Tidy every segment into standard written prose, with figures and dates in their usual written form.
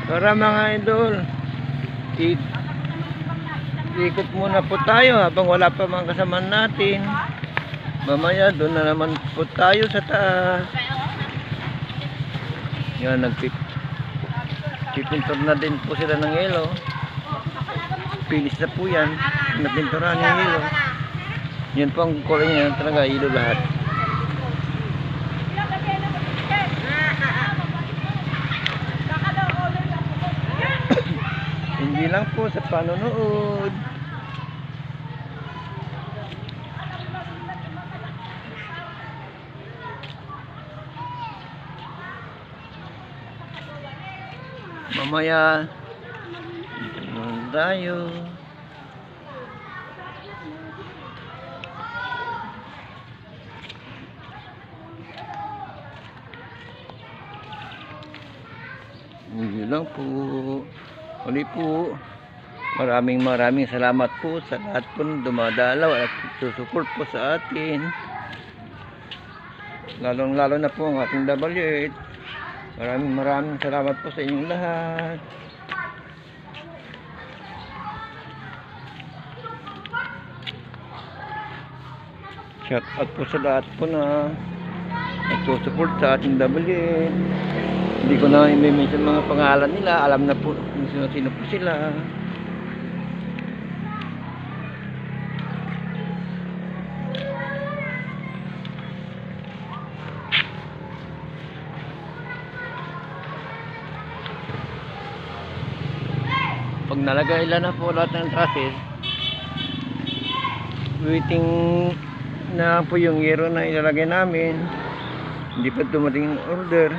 Tara mga idol, ikot muna po tayo habang wala pa mga kasama natin. Mamaya doon na naman po tayo sa taas. Yan, nagpipintor na din po sila ng yelo. Finish na po yan, napinturahan yung yelo. Yan po ang kulay niya, talaga yelo lahat. Hindi lang po sa panonood. Mamaya tayo. Hindi lang po. Uli po, maraming salamat po sa lahat po dumadalaw at susuport po sa atin, lalong na po ang ating W8. Maraming salamat po sa inyong lahat. Shout out po sa lahat po na nagsusupport sa ating W8. Hindi ko na i-mention mga pangalan nila. Alam na po kung sino po sila. Pag nalagay na po lahat ng traffic, waiting na po yung yero na ilalagay namin. Hindi pa dumating yung order.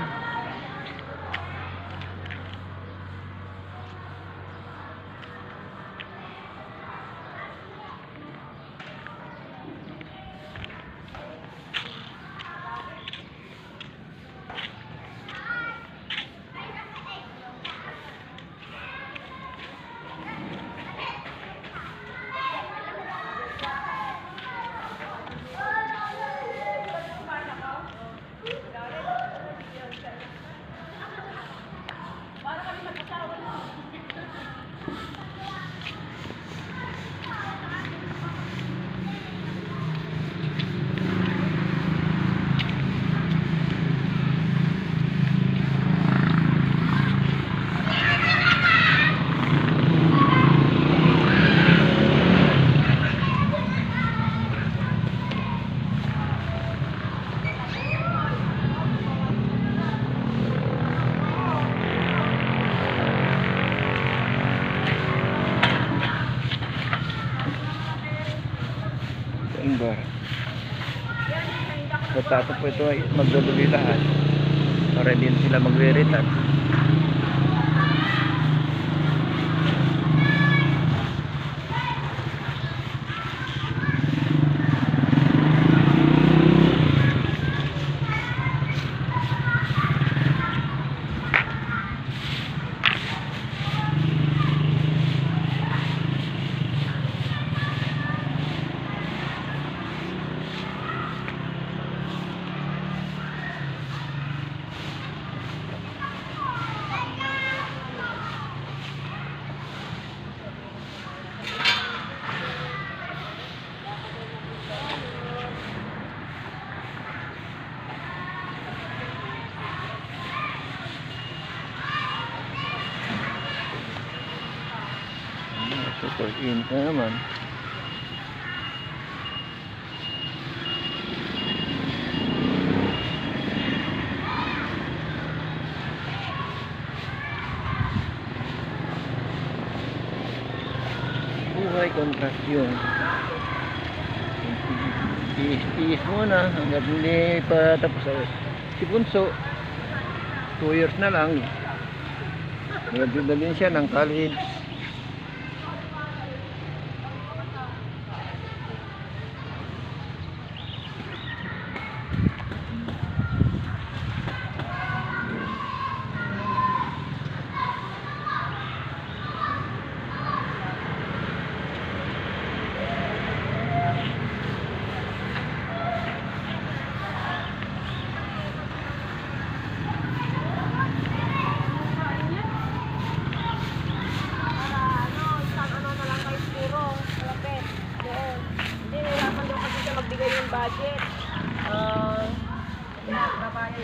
Pagkatapos po ito ay magduduli lahat para hindi sila magre-return. Super init na naman. Buhay kontraksyon. Tiis muna hanggang hindi pa tapos si Bunso. 2 years na lang. Nagdadalhin siya ng college. babae.